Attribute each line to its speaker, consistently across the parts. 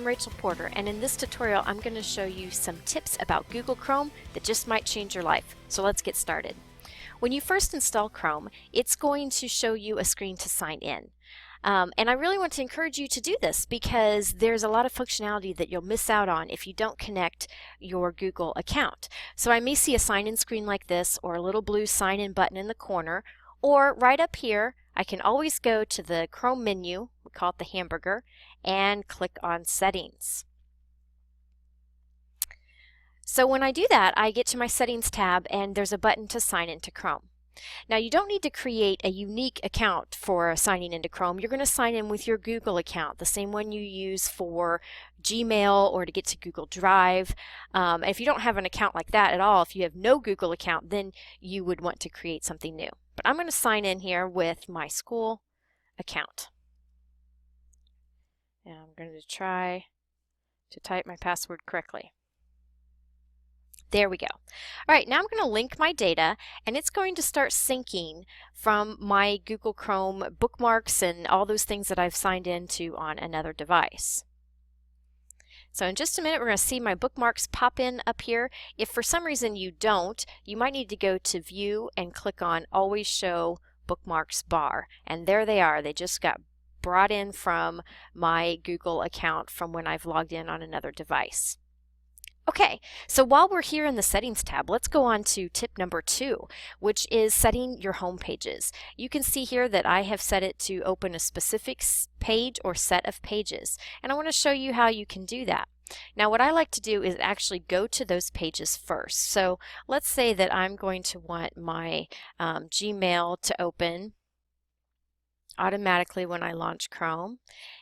Speaker 1: Rachel Porter, and in this tutorial I'm going to show you some tips about Google Chrome that just might change your life. So let's get started. When you first install Chrome, it's going to show you a screen to sign in. And I really want to encourage you to do this because there's a lot of functionality that you'll miss out on if you don't connect your Google account. So I may see a sign-in screen like this, or a little blue sign-in button in the corner, or right up here I can always go to the Chrome menu, we call it the hamburger, and click on Settings. So when I do that, I get to my Settings tab and there's a button to sign into Chrome. Now you don't need to create a unique account for signing into Chrome. You're going to sign in with your Google account, the same one you use for Gmail or to get to Google Drive. If you don't have an account like that at all, if you have no Google account, then you would want to create something new. But I'm going to sign in here with my school account. And I'm going to try to type my password correctly. There we go. All right, now I'm going to link my data, and it's going to start syncing from my Google Chrome bookmarks and all those things that I've signed into on another device. So in just a minute, we're going to see my bookmarks pop in up here. If for some reason you don't, you might need to go to View and click on Always Show Bookmarks Bar. And there they are. They just got brought in from my Google account from when I've logged in on another device. Okay, so while we're here in the Settings tab, let's go on to tip number 2, which is setting your home pages. You can see here that I have set it to open a specific page or set of pages, and I want to show you how you can do that. Now what I like to do is actually go to those pages first. So let's say that I'm going to want my Gmail to open automatically when I launch Chrome,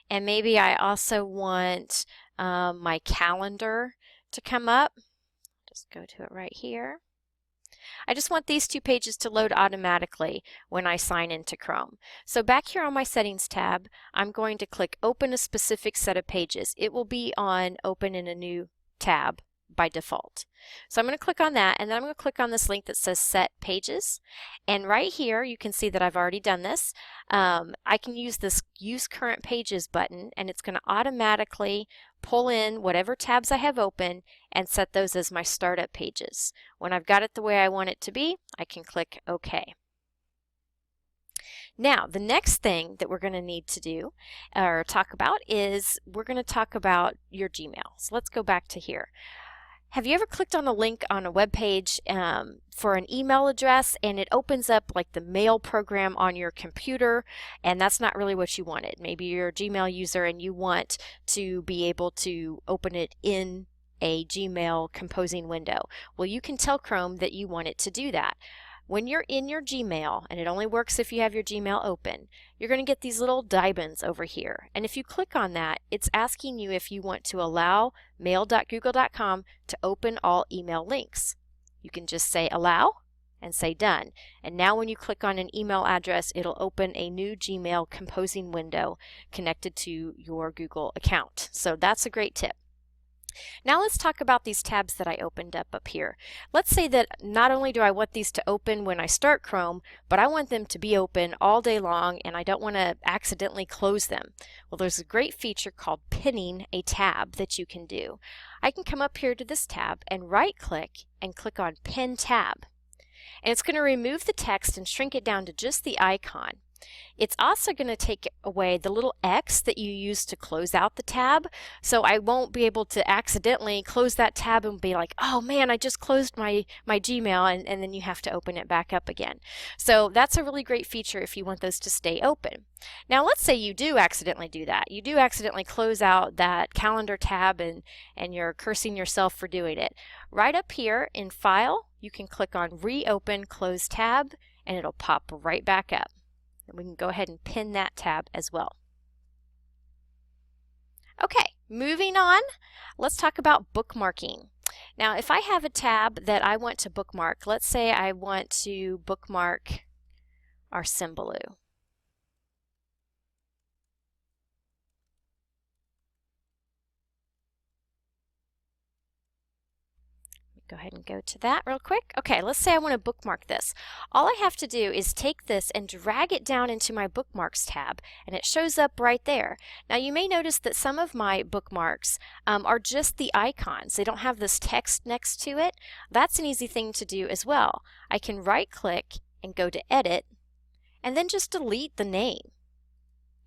Speaker 1: and maybe I also want my calendar to come up. Just go to it right here. I just want these two pages to load automatically when I sign into Chrome. So back here on my Settings tab, I'm going to click Open a specific set of pages. It will be on Open in a new tab by default. So I'm going to click on that, and then I'm going to click on this link that says Set Pages. And right here you can see that I've already done this. I can use this Use Current Pages button, and it's going to automatically pull in whatever tabs I have open and set those as my startup pages. When I've got it the way I want it to be, I can click OK. Now, the next thing that we're going to need to do or talk about is we're going to talk about your Gmail. So let's go back to here. Have you ever clicked on a link on a web page for an email address and it opens up like the mail program on your computer, and that's not really what you wanted? Maybe you're a Gmail user and you want to be able to open it in a Gmail composing window. Well, you can tell Chrome that you want it to do that. When you're in your Gmail, and it only works if you have your Gmail open, you're going to get these little diamonds over here. And if you click on that, it's asking you if you want to allow mail.google.com to open all email links. You can just say allow and say done. And now when you click on an email address, it'll open a new Gmail composing window connected to your Google account. So that's a great tip. Now let's talk about these tabs that I opened up here. Let's say that not only do I want these to open when I start Chrome, but I want them to be open all day long and I don't want to accidentally close them. Well, there's a great feature called pinning a tab that you can do. I can come up here to this tab and right click and click on Pin Tab. And it's going to remove the text and shrink it down to just the icon. It's also going to take away the little X that you use to close out the tab, so I won't be able to accidentally close that tab and be like, oh man, I just closed my Gmail, and then you have to open it back up again. So that's a really great feature if you want those to stay open. Now let's say you do accidentally do that. You do accidentally close out that calendar tab and you're cursing yourself for doing it. Right up here in File, you can click on Reopen Close Tab and it'll pop right back up. And we can go ahead and pin that tab as well. Okay, moving on, let's talk about bookmarking. Now, if I have a tab that I want to bookmark, let's say I want to bookmark our Symbaloo. Go ahead and go to that real quick. Okay, let's say I want to bookmark this. All I have to do is take this and drag it down into my Bookmarks tab, and it shows up right there. Now you may notice that some of my bookmarks are just the icons. They don't have this text next to it. That's an easy thing to do as well. I can right-click and go to Edit, and then just delete the name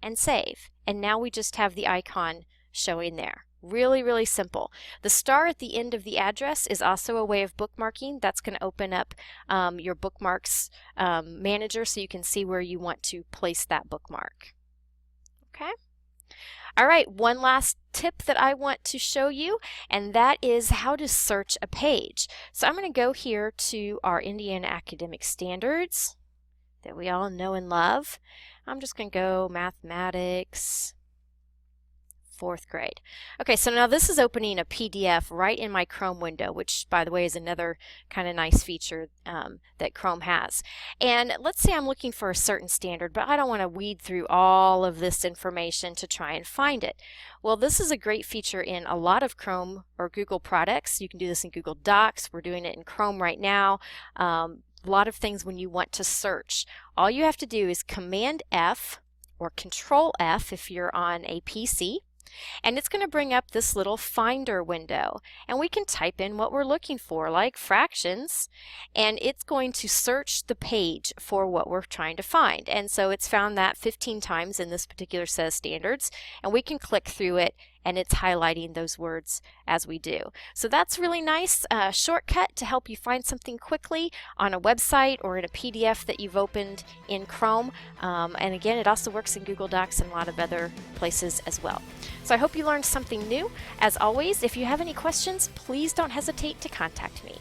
Speaker 1: and save. And now we just have the icon showing there. Really, really simple. The star at the end of the address is also a way of bookmarking. That's going to open up your Bookmarks manager so you can see where you want to place that bookmark. Okay? All right, one last tip that I want to show you, and that is how to search a page. So I'm going to go here to our Indiana Academic Standards that we all know and love. I'm just going to go Mathematics, 4th grade. Okay, so now this is opening a PDF right in my Chrome window, which, by the way, is another kind of nice feature that Chrome has. And let's say I'm looking for a certain standard, but I don't want to weed through all of this information to try and find it. Well, this is a great feature in a lot of Chrome or Google products. You can do this in Google Docs. We're doing it in Chrome right now. A lot of things when you want to search. All you have to do is Command F or Control F if you're on a PC. And it's going to bring up this little Finder window, and we can type in what we're looking for, like fractions, and it's going to search the page for what we're trying to find. And so it's found that 15 times in this particular set of standards, and we can click through it, and it's highlighting those words as we do. So that's really nice shortcut to help you find something quickly on a website or in a PDF that you've opened in Chrome. And again, it also works in Google Docs and a lot of other places as well. So I hope you learned something new. As always, if you have any questions, please don't hesitate to contact me.